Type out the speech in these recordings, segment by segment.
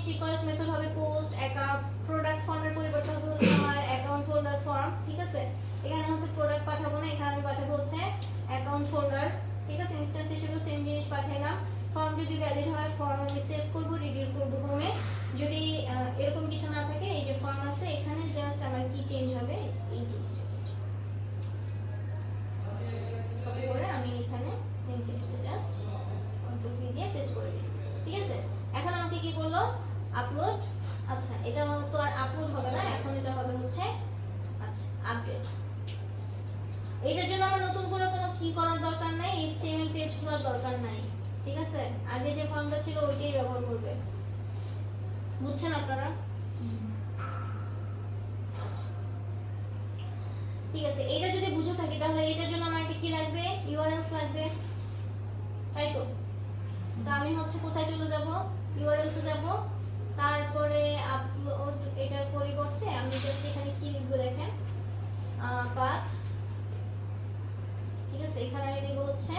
চিকয়েস method হবে post account, product ফর্মের পরিবর্তে হবে হচ্ছে আমার অ্যাকাউন্ট হোল্ডার ফর্ম, ঠিক আছে। এখানে হচ্ছে প্রোডাক্ট পাঠাবো না, এখানে আমি পাঠাবো হচ্ছে অ্যাকাউন্ট হোল্ডার, ঠিক আছে। ইনস্ট্যান্স হিসেবে সেম জিনিস পাঠাইলাম। ফর্ম যদি ভ্যালিড হয় ফর্ম আমি সেভ করব, রিডিউস করব হোমে। যদি এরকম কিছু না থাকে, এই যে ফর্ম আছে এখানে জাস্ট আমার কি চেঞ্জ হবে, এই জিনিসটা চেঞ্জ কপি করে আমি এখানে সেম জিনিসটা জাস্ট কন্ট্রোল ভি দিয়ে পেস্ট করে দিই, ঠিক আছে। এখন আমাকে কি করলো, আপলোড। আচ্ছা এটা তো আর আপলোড হবে না, এখন এটা হবে হচ্ছে আচ্ছা আপডেট। এটার জন্য আমার নতুন করে কোনো কি করার দরকার নাই, এইচটিএমএল পেজ খোলার দরকার নাই, ঠিক আছে। আগে যে ফর্মটা ছিল ওইটাই ব্যবহার করবে, বুঝছেন আপনারা? ঠিক আছে, এটা যদি বুঝে থাকি তাহলে এটার জন্য আমার কি লাগবে, ইউআরএলস লাগবে, তাই তো। তো আমি হচ্ছে কোথায় চলে যাব, ইউআরএলস এ যাব, তারপরে আপলোড। এটার পরিবর্তে আমি জাস্ট এখানে কি লিখবো দেখেন, পাথ, ঠিক আছে। এখানে আমি লিখব হচ্ছে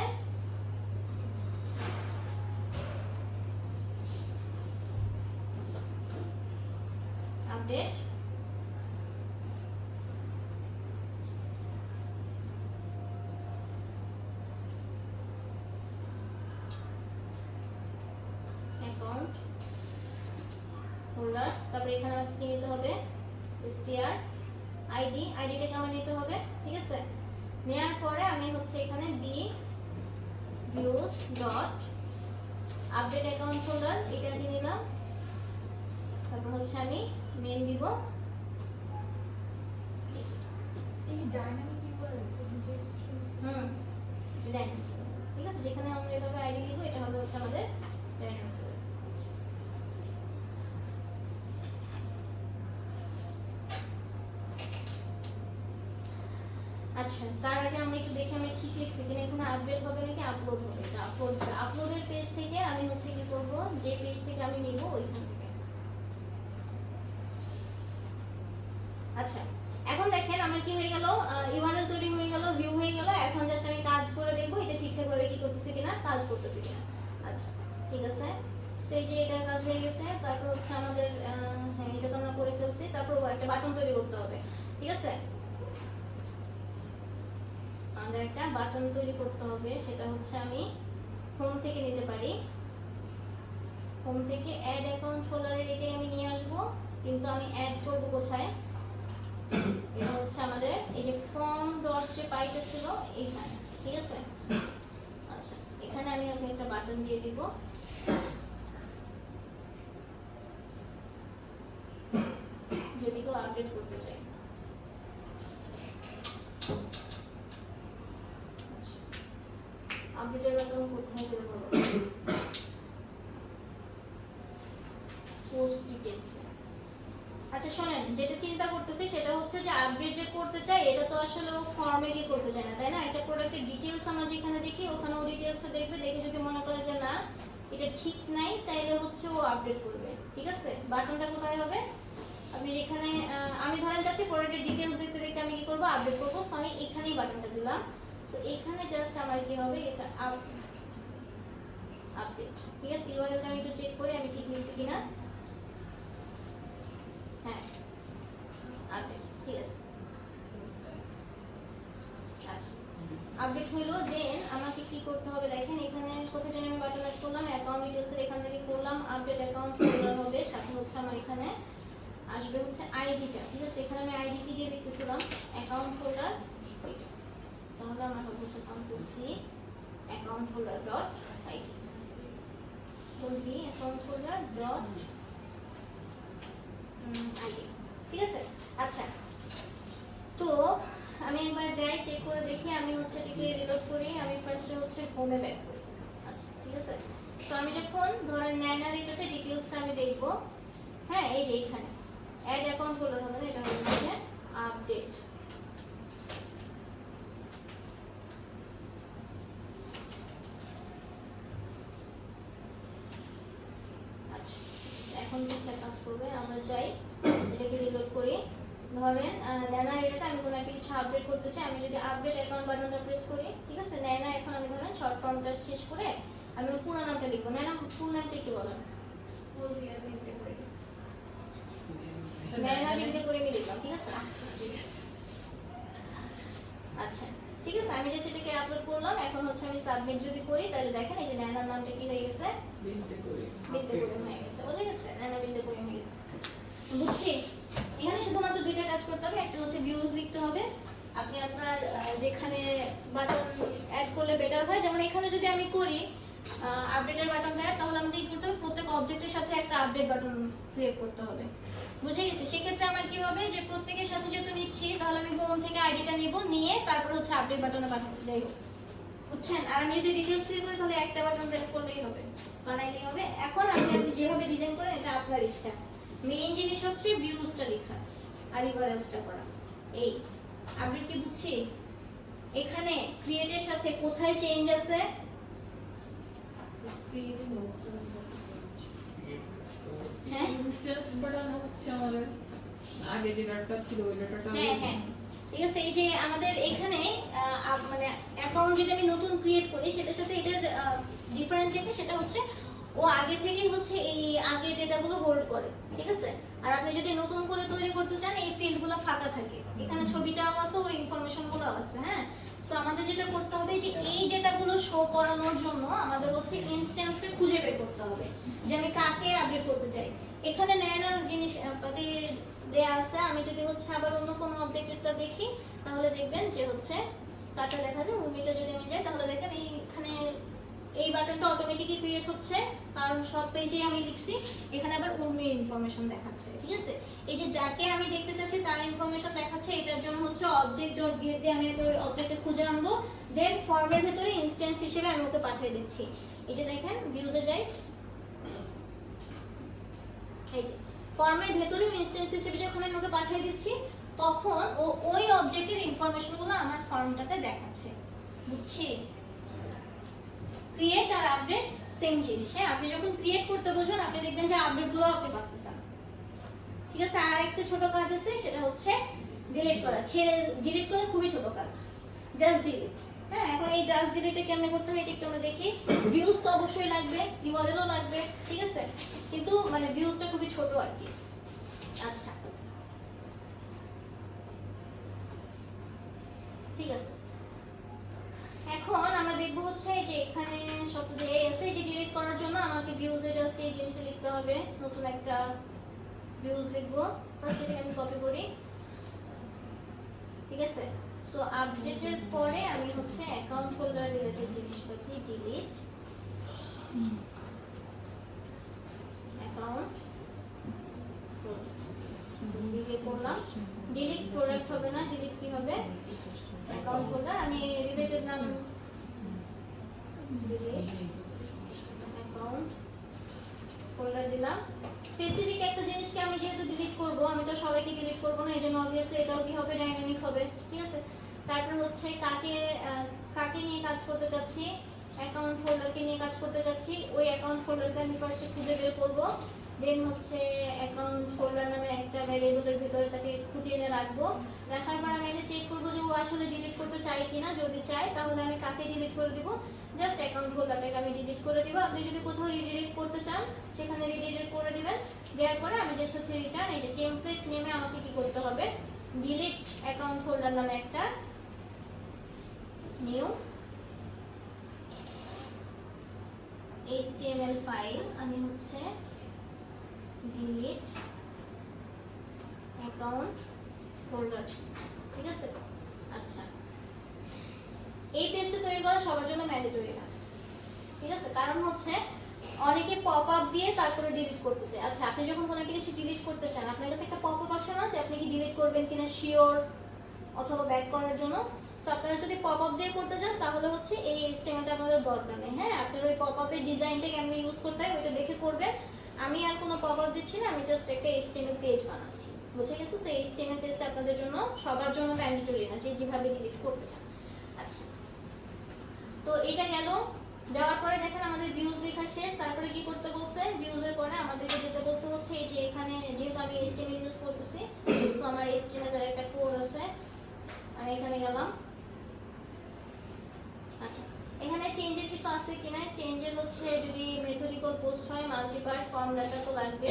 আপডেট, অ্যাকাউন্ট হোল্ডার, তারপরে এখানে আমাকে কি নিতে হবে, str id, আইডিটাকে আমার নিতে হবে, ঠিক আছে। নেওয়ার পরে আমি হচ্ছে এখানে B views dot update account holder এটা দিয়ে নিলাম। তারপর হচ্ছে আমি নেম দিব, এই ডাইনামিক ইউআরএল ডাইনামিক, ঠিক আছে। যেখানে আমরা এভাবে আইডি লিখব এটা হবে হচ্ছে আমাদের ডাইনামিক। আচ্ছা তার আগে আমরা একটু দেখি আমি ঠিক লিখছি কিনা, এখানে আপডেট হবে নাকি আপলোড হবে। এটা আপলোড, আপলোডের পেজ থেকে আমি হচ্ছে কি করব, যে পেজ থেকে আমি নিব ওইখান থেকে। আচ্ছা এখন দেখেন আমার কি হয়ে গেল, ইউআরএল তৈরি হয়ে গেল, ভিউ হয়ে গেল। এখন জাস্ট আমি কাজ করে দেখবো এটা ঠিকঠাক ভাবে কি করতেছে কিনা, কাজ করতেছে কিনা। আচ্ছা ঠিক আছে, তো এই যে এটার কাজ হয়ে গেছে। তারপর হচ্ছে আমাদের হ্যাঁ এটা তো আমরা করে ফেলছি। তারপর একটা বাটন তৈরি করতে হবে, ঠিক আছে। আমাদের একটা বাটন তৈরি করতে হবে, সেটা হচ্ছে আমি হোম থেকে নিতে পারি। হোম থেকে অ্যাড অ্যাকাউন্ট হোল্ডারের এটাই আমি নিয়ে আসব, কিন্তু আমি অ্যাড করব কোথায়, এটা হচ্ছে আমাদের এই যে ফর্ম ডট যে পাইটা ছিল এইখানে, ঠিক আছে। আচ্ছা এখানে আমি একটা বাটন দিয়ে দিব, যদি কেউ আপডেট করতে চাই। আপডেটের বাটন কোথায় দিতে বলো, পোস্ট ডিটেইলস। আচ্ছা শোনেন, যেটা চিন্তা করতেছি সেটা হচ্ছে যে আপডেট যে করতে চাই এটা তো আসলে ও ফর্মে গিয়ে করতে চায় না, তাই না। একটা প্রোডাক্টের ডিটেইলস আমরা যেখানে দেখি ওখানে ও ডিটেইলসটা দেখবে, দেখে যদি মনে করে যে না এটা ঠিক নাই তাইলে হচ্ছে ও আপডেট করবে, ঠিক আছে। বাটনটা কোথায় হবে, আপনি যেখানে আমি ধরেন যাচ্ছি প্রোডাক্টের ডিটেইলস দেখতে দেখতে আমি কি করব, আপডেট করব। সো আমি এখানেই বাটনটা দিলাম। সো এখানে জাস্ট আমার কি হবে, এটা আপডেট, ঠিক আছে। ইউআরএলটা আমি একটু চেক করি আমি ঠিক লিখছি কিনা, হ্যাঁ আপডেট, ঠিক আছে। আচ্ছা আপডেট হলো, দেন আমাকে কি করতে হবে দেখেন, এখানে কোথায় জানি আমি বাটন অ্যাড করলাম, অ্যাকাউন্ট ডিটেইলসের এখান থেকে করলাম আপডেট অ্যাকাউন্ট হোল্ডার হবে, সাথে হচ্ছে আমার এখানে আসবে হচ্ছে আইডিটা, ঠিক আছে। এখানে আমি আইডি কি দিয়ে লিখতেছিলাম, অ্যাকাউন্ট হোল্ডার, তাহলে আমার হবে হচ্ছে control C account holder dot ID, বলবি অ্যাকাউন্ট হোল্ডার ডট আইডি, ঠিক আছে। আচ্ছা তো আমি একবার যাই চেক করে দেখি, আমি হচ্ছে এটাকে রিলোড করি, আমি ফার্স্টে হচ্ছে হোমে ব্যাক করি। আচ্ছা ঠিক আছে, তো আমি যখন ধরেন ন্যানার এটাতে ডিটেইলসটা আমি দেখব, হ্যাঁ এই যে এখানে অ্যাড অ্যাকাউন্ট হোল্ডার হবে, এটা হচ্ছে আপডেট। আচ্ছা এখন ঠিকঠাক কাজ করবে, আমরা যাই এটাকে রিলোড করি। ধরেন ন্যানা এটাতে আমি কোনো একটা কিছু আপডেট করতে চাই, আমি যদি আপডেট অ্যাকাউন্ট বাটনটা প্রেস করি, ঠিক আছে। ন্যানা এখন আমি ধরেন শর্ট ফর্মটা শেষ করে আমি পুরো নামটা লিখবো, ন্যানা ফুল নামটা একটু বলেন। ফজিয়া বিনতে করে। নায়না বিনতে করে লিখলাম, ঠিক আছে? ঠিক আছে। আচ্ছা ঠিক আছে, আমি জাস্ট এটাকে আপলোড করলাম। এখন হচ্ছে আমি সাবমিট যদি করি তাহলে দেখেন এই যে নায়নার নামটা কি হয়ে গেছে, বিনতে করে বিনতে করে হয়ে গেছে। বুঝে গেছে? নায়না বিনতে করে হয়ে গেছে। বুঝছি। এখানে শুধুমাত্র দুইটা কাজ করতে হবে, একটা হচ্ছে ভিউজ লিখতে হবে। আপনি আপনার যেখানে বাটন অ্যাড করলে বেটার হয়, যেমন এখানে যদি আমি করি আপডেটের বাটনটা অ্যাড, তাহলে আমাদের কি করতে হবে, প্রত্যেক অবজেক্টের সাথে একটা আপডেট বাটন ক্রিয়েট করতে হবে। বুঝে গেছে? সেক্ষেত্রে আমার কি হবে যে প্রত্যেকের সাথে যেহেতু নিচ্ছি, তাহলে আমি হোম থেকে আইডিটা নিব, নিয়ে তারপর হচ্ছে আপডেট বাটনে পাঠাবো, যাই হোক। বুঝছেন? আর আমি যদি ডিটেলস দিয়ে করি তাহলে একটা বাটন প্রেস করলেই হবে, বানাইলেই হবে। এখন আপনি যেভাবে ডিজাইন করেন এটা আপনার ইচ্ছা। মেইন জিনিস হচ্ছে ভিউজটা লেখা আর রিভারেন্সটা করা। এই আপডেট কি বুঝছি? এখানে ক্রিয়েটের সাথে কোথায় চেঞ্জ আছে, ক্রিয়েটিভ নতুন হ্যাঁ ইনস্ট্যান্স বানানো হচ্ছে আমাদের আগে যে ডাটা ছিল ওই ডাটাটা হ্যাঁ হ্যাঁ ঠিক আছে। এই যে আমাদের এখানে মানে অ্যাকাউন্ট যদি আমি নতুন ক্রিয়েট করি, সেটার সাথে এটার ডিফারেন্স যেটা সেটা হচ্ছে ও আগে থেকেই হচ্ছে এই আগের ডেটাগুলো হোল্ড করে, ঠিক আছে? আর আপনি যদি নতুন করে তৈরি করতে চান, এই ফিল্ডগুলো ফাঁকা থাকে, এখানে ছবিটাও আছে, ওর ইনফরমেশনগুলো আছে। হ্যাঁ, সো আমাদের যেটা করতে হবে যে এই ডেটাগুলো শো করানোর জন্য আমাদের হচ্ছে ইনস্ট্যান্সটা খুঁজে বের করতে হবে যে আমি কাকে আপডেট করতে চাই। এখানে নেয়ার জিনিস আপনাদের দেয়া আছে। আমি যদি হচ্ছে আবার অন্য কোনো অবজেক্টটা দেখি, তাহলে দেখবেন যে হচ্ছে কাটা দেখা যায়। উর্মিটা যদি আমি যাই, তাহলে দেখেন এইখানে এই বাটনটা অটোমেটিকলি ক্রিয়েট হচ্ছে, কারণ সব পেজে আমি লিখছি। এখানে আবার উর্মির ইনফরমেশন দেখাচ্ছে, ঠিক আছে? এই যে যাকে আমি দেখতে চাচ্ছি তার ইনফরমেশন দেখাচ্ছে। এটার জন্য হচ্ছে অবজেক্ট ডট গেট দিয়ে আমি ওই অবজেক্টে খুঁজে আনবো, দেন ফর্মের ভেতরে ইনস্ট্যান্স হিসেবে আমি ওকে পাঠিয়ে দিচ্ছি। এই যে দেখেন ভিউজে যাই, এই যে ফর্মের ভেতরেও ইনস্ট্যান্স হিসেবে যখন আমি ওকে পাঠিয়ে দিচ্ছি, তখন ও ওই অবজেক্টের ইনফরমেশনগুলো আমার ফর্মটাতে দেখাচ্ছে। বুঝছি? ক্রিয়েট আর আপডেট সেম জিনিস। হ্যাঁ, আপনি যখন ক্রিয়েট করতে বসবেন, আপনি দেখবেন যে আপডেটগুলো আপনি পাচ্ছেন, ঠিক আছে? আর একটা ছোট কাজ আছে, সেটা হচ্ছে ডিলিট করা। ডিলিট করা খুবই ছোট কাজ, জাস্ট ডিলিট। হ্যাঁ, এখন এই জাস্ট ডিলিটে কেমনে করতে হয় এটা একটু আমরা দেখি। ভিউজ তো অবশ্যই লাগবে, ইউআরএলও লাগবে, ঠিক আছে? কিন্তু মানে ভিউজটা খুবই ছোট আর কি। আচ্ছা ঠিক আছে, এখন আমরা দেখবো হচ্ছে যে এখানে শব্দ দিয়ে আছে যে ডিলিট করার জন্য আমাকে ভিউজে জাস্ট এই জিনিসটা লিখতে হবে। নতুন একটা ভিউজ লিখবো, ফার্স্ট এটাকে আমি কপি করি, ঠিক আছে? সো আপডেটের পরে আমি হচ্ছে অ্যাকাউন্ট হোল্ডার রিলেটেড জিনিসপাতি ডিলিট অ্যাকাউন্ট ডিলিট করলাম। ডিলিট প্রোডাক্ট হবে না, ডিলিট কি হবে, অ্যাকাউন্ট হোল্ডার। আমি রিলেটেড নাম ডিলিট অ্যাকাউন্ট হোল্ডার দিলাম। স্পেসিফিক একটা জিনিসকে আমি যেহেতু ডিলিট করব, আমি তো সবাইকে ডিলিট করব না, এজন্য অবভিয়াসলি এটাও কি হবে, ডাইনামিক হবে, ঠিক আছে? তারপর হচ্ছে কাকে নিয়ে কাজ করতে চাচ্ছি, অ্যাকাউন্ট হোল্ডারকে নিয়ে কাজ করতে চাচ্ছি। ওই অ্যাকাউন্ট হোল্ডারকে আমি ফার্স্টে খুঁজে বের করব, দেন হচ্ছে অ্যাকাউন্ট হোল্ডার নামে একটা ভ্যারিয়েবলের ভিতরে তাকে খুঁজে এনে রাখবো। রাখার পর আমি এটা চেক করবো যে ও আসলে ডিলিট করতে চাই কিনা। যদি চাই তাহলে আমি কাকে ডিলিট করে দিব, জাস্ট অ্যাকাউন্ট হোল্ডারটাকে আমি ডিলিট করে দিব। আপনি যদি কোথাও রিডিলিট করতে চান, সেখানে রিডিলিট করে দিবেন। দেওয়ার পরে আমি জাস্ট হচ্ছে রিটার্ন, এই যে টেমপ্লেট নেমে আমাকে কি করতে হবে, ডিলিট অ্যাকাউন্ট হোল্ডার নামে একটা নিউ HTML ফাইল আমি হচ্ছে ডিলিট অ্যাকাউন্ট হোল্ডার, ঠিক আছে? আচ্ছা, এই পেজটা তৈরি করা সবার জন্য ম্যান্ডেটরি না, ঠিক আছে? কারণ হচ্ছে অনেকে পপ আপ দিয়ে তারপরে ডিলিট করতে চায়। আচ্ছা, আপনি যখন কোনো একটা কিছু ডিলিট করতে চান, আপনার কাছে একটা পপ আপ আসে না যে আপনি কি ডিলিট করবেন কিনা শিওর, অথবা ব্যাক করার জন্য। সো আপনারা যদি পপ আপ দিয়ে করতে চান, তাহলে হচ্ছে এই HTML-টা আপনাদের দরকার নেই। হ্যাঁ, আপনার ওই পপ আপের ডিজাইনটা কেমন ইউজ করতে হয় ওইটা দেখে করবেন। আমি আর কোনো পপ আপ দিচ্ছি না, আমি জাস্ট একটা HTML পেজ বানাচ্ছি, বুঝে গেছো? তো HTML পেজটা আপনাদের জন্য সবার জন্য ম্যান্ডেটরি না, যে যেভাবে ডিলিট করতে চান। আচ্ছা, তো এটা গেল। যাওয়ার পরে দেখেন আমাদের ভিউজ লেখা শেষ। তারপরে কি করতে বলছে, ভিউজের পরে আমাদেরকে যেতে বলছে হচ্ছে এই যে এখানে যেহেতু আমি HTML ইউজ করতেছি, তো আমার HTML এর একটা কোড আছে, আমি এখানে গেলাম। আচ্ছা, এখানে চেঞ্জের কিছু আছে কিনা, চেঞ্জের হচ্ছে যদি মেথডিক্যাল পোস্ট হয়, মাল্টিপার্ট ফর্ম ডাটা তো লাগবে,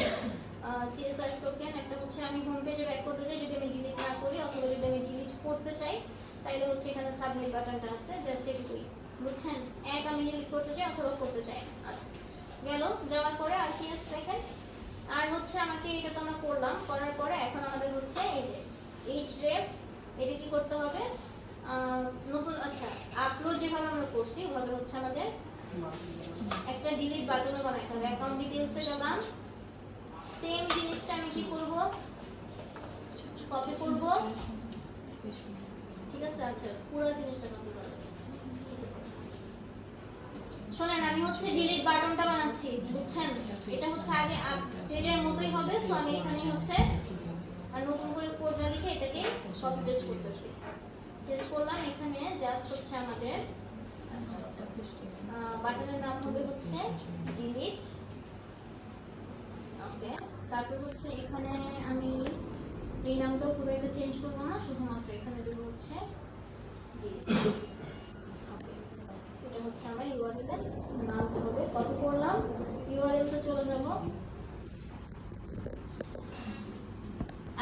সিএসআর টোকেন। একটা হচ্ছে আমি হোম পেজে ব্যাক করতে চাই, যদি আমি ডিলিট না করি অথবা যদি আমি ডিলিট করতে চাই তাহলে হচ্ছে এখানে সাবমিট বাটনটা আছে, জাস্ট এটুকুই, বুঝছেন? এক আমি ডিলিট করতে চাই অথবা করতে চাই না। আচ্ছা গেল, যাওয়ার পরে আর কি আছে দেখেন, আর হচ্ছে আমাকে এটা তো আমরা করলাম, করার পরে এখন আমাদের হচ্ছে এই যে href, এটা কি করতে হবে, নতুন আচ্ছা আপলোড যেভাবে আমরা করছি ওভাবে হচ্ছে আমাদের একটা ডিলিট বাটনও বানাইতে হবে। অ্যাকাউন্ট ডিটেইলসে গেলাম, সেম জিনিসটা আমি কি করব, কপি করব, ঠিক আছে? আচ্ছা পুরো জিনিসটা কপি করব। শোনেন, আমি হচ্ছে ডিলিট বাটনটা বানাচ্ছি, বুঝছেন? এটা হচ্ছে আগে আপডেটের মতোই হবে, সো আমি এখানে হচ্ছে আর নতুন করে কোডটা লিখে এটাকে কপি পেস্ট করতেছি। পেস্ট করলাম, এখানে জাস্ট হচ্ছে আমাদের বাটনের নাম হবে হচ্ছে ডিলিট, ওকে। তারপর হচ্ছে এখানে আমি এই নামটাও পুরো একটা চেঞ্জ করবো না, শুধুমাত্র এখানে দেবো হচ্ছে ডিলিট, ওকে। এটা হচ্ছে আমার ইউআরএল এর নাম হবে। কপি করলাম, ইউআরএল তে চলে যাব।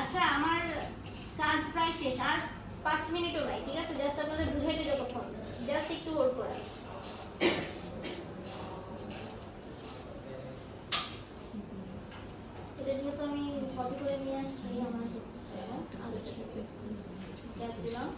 আচ্ছা আমার কাজ প্রায় শেষ, আর 5 মিনিটও নাই, ঠিক আছে? জাস্ট আপনাদের বুঝাইতে যতক্ষণ, জাস্ট একটু হোল্ড করেন। এটা যেহেতু আমি কপি করে নিয়ে আসছি, আমার হচ্ছে ট্যাব দিলাম,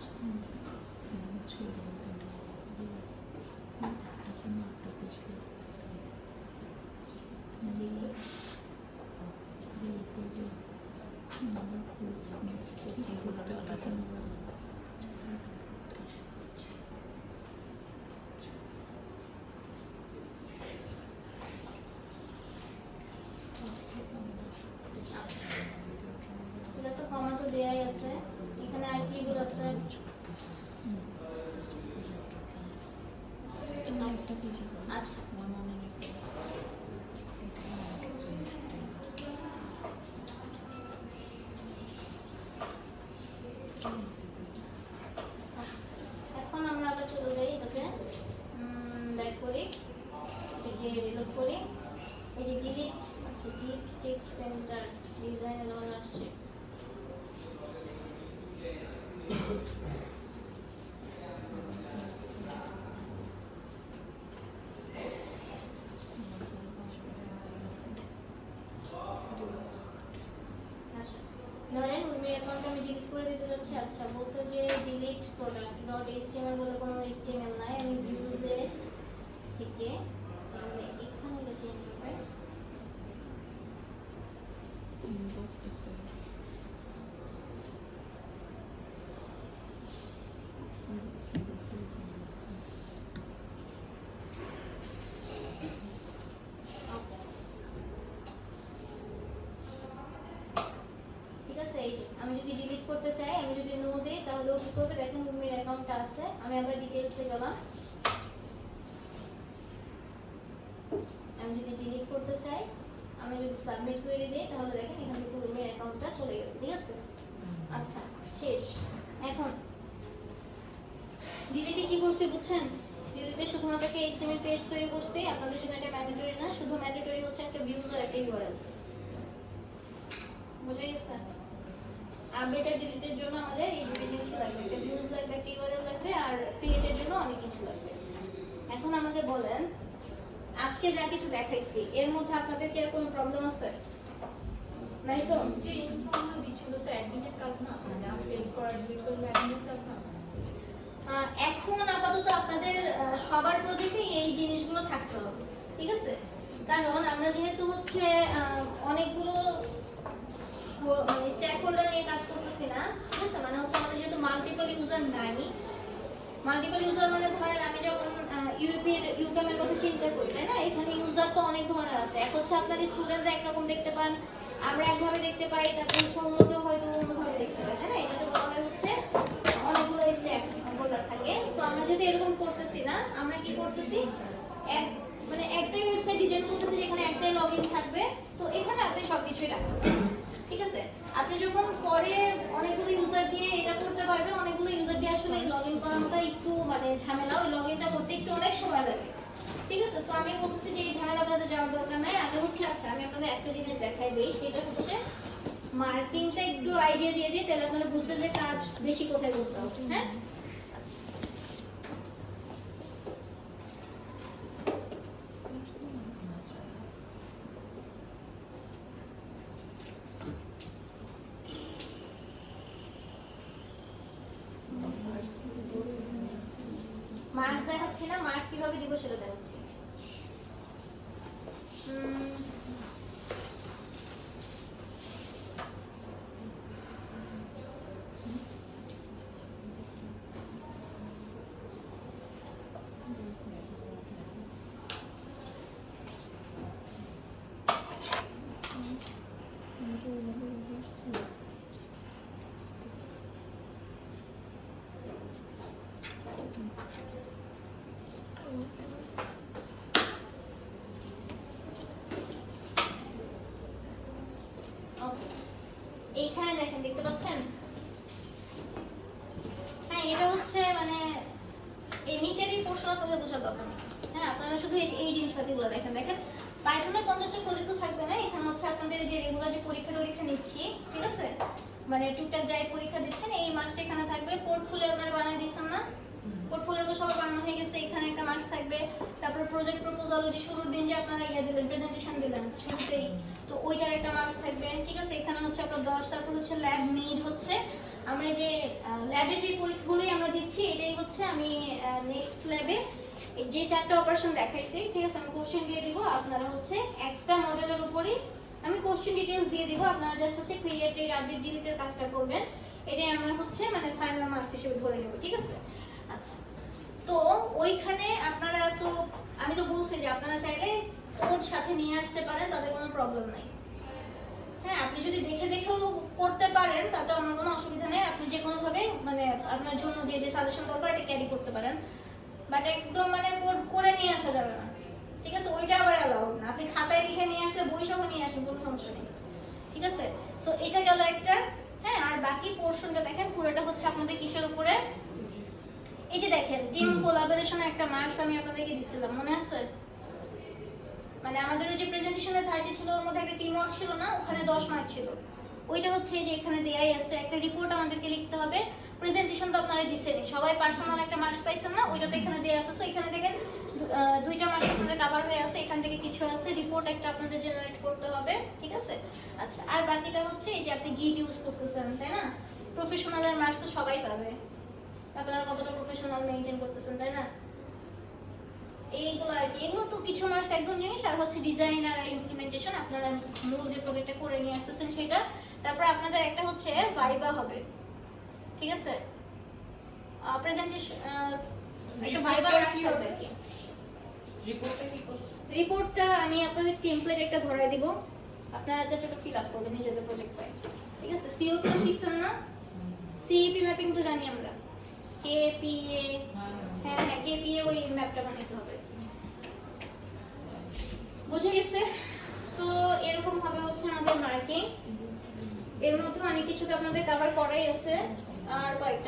ঠিক আছে? কমা তো দেয়াই আছে, এখানে আর কি গুলো আছে, আচ্ছা এখন আমরা আবার চলে যাই এটাতে, ব্যাক করি, এটাকে রিলোড করি, এই যে ডিলিট, আচ্ছা ডিপ টেক্সট সেন্টার ডিজাইন এর আসছে, আচ্ছা ধরেন উর্মির অ্যাকাউন্ট আমি ডিলিট করে দিতে যাচ্ছি। আচ্ছা বলছে যে ডিলিট প্রোডাক্ট ডট এইচটিএমএল বলে কোনো এইচটিএমএল নাই, আমি ভিউজে থেকে তাহলে এখানে এটা চেঞ্জ হবে, ঠিক আছে? এই যে আমি যদি ডিলিট করতে চাই, আমি যদি নো দিই তাহলে ও কি করবে দেখেন, উর্মির অ্যাকাউন্টটা আছে। আমি আবার ডিটেইলসে গেলাম, আমি যদি ডিলিট করতে চাই, আমি যদি সাবমিট করে দিই তাহলে দেখেন এখান থেকে উর্মির অ্যাকাউন্টটা চলে গেছে, ঠিক আছে? আচ্ছা শেষ। এখন ডিলিটে কি করছি বুঝছেন? ডিলিটে শুধুমাত্র একটা এইচটিএমএল পেজ তৈরি করছি, আপনাদের জন্য এটা ম্যান্ডেটরি না, শুধু ম্যান্ডেটরি হচ্ছে একটা ভিউজ আর একটা ইউআরএল, বুঝে গেছে? আপডেটের ডিলিটের জন্য আমাদের এই দুটো জিনিস লাগবে, একটা ভিউজ লাগবে, একটা ইউআরএল লাগবে, আর ক্রিয়েটের জন্য অনেক কিছু লাগবে। এখন আমাকে বলেন, আজকে যা কিছু দেখাইছি এর মধ্যে আপনাদের কি আর কোনো প্রবলেম আছে? নাই তো? যে ইনফর্মগুলো দিচ্ছিল তো অ্যাডমিনের কাজ না, মানে আপডেট করা ডিলিট করলে অ্যাডমিনের কাজ না। এখন আপাতত আপনাদের সবার প্রজেক্টে এই জিনিসগুলো থাকতে হবে, ঠিক আছে? কারণ আমরা যেহেতু হচ্ছে অনেকগুলো মানে স্টেক হোল্ডার নিয়ে কাজ করতেছি না, ঠিক আছে? মানে হচ্ছে আমাদের যেহেতু মাল্টিপল ইউজার নাই, মাল্টিপল ইউজার মানে ধরেন আমি যখন ইউকেম এর কথা চিন্তা করি, তাই না? এখানে ইউজার তো অনেক ধরনের আছে, এক হচ্ছে আপনার স্টুডেন্টরা একরকম দেখতে পান, আমরা একভাবে দেখতে পাই, তারপর হচ্ছে অন্য কেউ হয়তো অন্যভাবে দেখতে পাই, তাই না? এটাতে বলা হয় হচ্ছে অনেকগুলো স্টেক হোল্ডার থাকে। সো আমরা যদি এরকম করতেছি না, আমরা কি করতেছি, এক মানে একটাই ওয়েবসাইট ডিজাইন করতেছি যেখানে একটাই লগইন থাকবে, তো এখানে আপনি সবকিছুই রাখতে পারবেন, ঠিক আছে? আপনি যখন পরে অনেকগুলো ইউজার দিয়ে এটা করতে পারবেন, অনেকগুলো ইউজার দিয়ে আসলে লগইন করাটা একটু মানে ঝামেলা, ওই লগইনটা করতে একটু অনেক সময় লাগে, ঠিক আছে, তো আমি বলতেছি যে এই ঝামেলা আপনাদের যাওয়ার দরকার নাই। আগে হচ্ছে আচ্ছা আমি আপনাদের একটা জিনিস দেখাই দিই, সেটা হচ্ছে মার্কিংটা একটু আইডিয়া দিয়ে দিই, তাহলে আপনারা বুঝবেন যে কাজ বেশি কোথায় করতে হবে। হ্যাঁ আচ্ছা, মার্কস দেখাচ্ছি না, মার্কস কিভাবে দিব সেটা দেখাচ্ছি। ওকে, এইখানে দেখেন, দেখতে পাচ্ছেন? হ্যাঁ, এটা হচ্ছে মানে এই নিচেরই প্রশ্ন আপনাদের বোঝার দরকার নেই। হ্যাঁ, আপনারা শুধু এই জিনিসপাতিগুলো দেখেন। দেখেন পাইথনে 50টা প্রজেক্ট তো থাকবে না, এখানে হচ্ছে আপনাদের যে রেগুলার যে পরীক্ষা নিচ্ছি, ঠিক আছে, মানে টুকটাক যাই পরীক্ষা দিচ্ছেন এই মার্কসটা এখানে থাকবে। পোর্টফোলিও আপনারা বানিয়ে দিচ্ছেন না, পোর্টফোলিও তো সবার বানানো হয়ে গেছে, এখানে একটা মার্কস থাকবে। তারপর প্রজেক্ট প্রপোজাল যে শুরুর দিন যে আপনারা দিলেন, প্রেজেন্টেশন দিলেন শুরুতেই, তো ওইটার একটা মার্কস থাকবে, ঠিক আছে। এখানে হচ্ছে আপনার 10। তারপর হচ্ছে ল্যাব মিড, হচ্ছে আমরা যে ল্যাবে যে পরীক্ষাগুলোই আমরা দিচ্ছি, এটাই হচ্ছে আমি নেক্সট ল্যাবে যে 4টা অপারেশন দেখাইছি, ঠিক আছে, আমি কোশ্চেন দিয়ে দিব। আপনারা হচ্ছে একটা মডেলের উপরই আমি কোশ্চেন ডিটেইলস দিয়ে দিব, আপনারা জাস্ট হচ্ছে ক্রিয়েট রিড আপডেট ডিলিটের কাজটা করবেন। এটাই আমরা হচ্ছে মানে ফাইনাল মার্কস হিসেবে ধরে নেব, ঠিক আছে। আচ্ছা, তো ওইখানে আপনারা তো আমি তো বলছি যে আপনারা চাইলে কোড সাথে নিয়ে আসতে পারেন, তাতে কোনো প্রবলেম নাই। হ্যাঁ, আপনি যদি দেখেও করতে পারেন তাতে আমার কোনো অসুবিধা নেই, আপনি যে কোনো ভাবে মানে আপনার জন্য যে সাজেশন দরকার এটা ক্যারি করতে পারেন, বাট একদম মানে কোড করে নিয়ে আসা যাবে না, ঠিক আছে, ওইটা আবার অ্যালাউড না। আপনি খাতায় লিখে নিয়ে আসলে বই সহ নিয়ে আসেন, কোনো সমস্যা নেই, ঠিক আছে। সো এটা গেল একটা। হ্যাঁ, আর বাকি পোর্শনটা দেখেন পুরোটা হচ্ছে আপনাদের কিসের উপরে, এই যে দেখেন টিম কোলাবোরেশনে একটা মার্কস আমি আপনাদেরকে দিছিলাম, মনে আছে? মানে আমাদের ওই যে প্রেজেন্টেশনে 30 ছিল, ওর মধ্যে একটা টিম ওয়ার্ক ছিল না, ওখানে 10 মার্ক ছিল। ওইটা হচ্ছে যে এখানে দেয়াই আছে, একটা রিপোর্ট আমাদেরকে লিখতে হবে। প্রেজেন্টেশন তো আপনারা দিছেনই, সবাই পার্সোনাল একটা মার্কস পাইছেন না, ওইটা তো এখানে দেয়া আছে। সো এখানে দেখেন 2টা মার্কস আপনাদের কভার হয়ে আছে, এখান থেকে কিছু আছে, রিপোর্ট একটা আপনাদের জেনারেট করতে হবে, ঠিক আছে। আচ্ছা, আর বাকিটা হচ্ছে এই যে আপনি গিট ইউজ করতেছেন, তাই না? প্রফেশনালের মার্কস তো সবাই পাবে, আপনারা কতটা প্রফেশনাল মেইনটেইন করতেছেন, তাই না? এইগুলো আর কি, এগুলো তো কিছু মার্কস একদম জিনিস। আর হচ্ছে ডিজাইন আর ইমপ্লিমেন্টেশন, আপনারা মূল যে প্রজেক্টটা করে নিয়ে আসতেছেন সেটা। তারপর আপনাদের একটা হচ্ছে ভাইবা হবে, ঠিক আছে, প্রেজেন্টেশন একটা ভাইবা মার্কস হবে আর কি। রিপোর্টটা আমি আপনাদের টেমপ্লেট একটা ধরাই দিব, আপনারা জাস্ট ওটা ফিল আপ করবেন নিজেদের প্রজেক্ট ওয়াইজ, ঠিক আছে। সিও তো শিখছেন না, সিইপি ম্যাপিং তো জানি আমরা, কেপিএ, হ্যাঁ কেপিএ ওই ম্যাপটা বানাতে হবে, বুঝে গেছে। সো এরকম ভাবে হচ্ছে আমাদের মার্কিং, এর মধ্যে অনেক কিছু তো আপনাদের কভার করাই আছে, আর কয়েকটা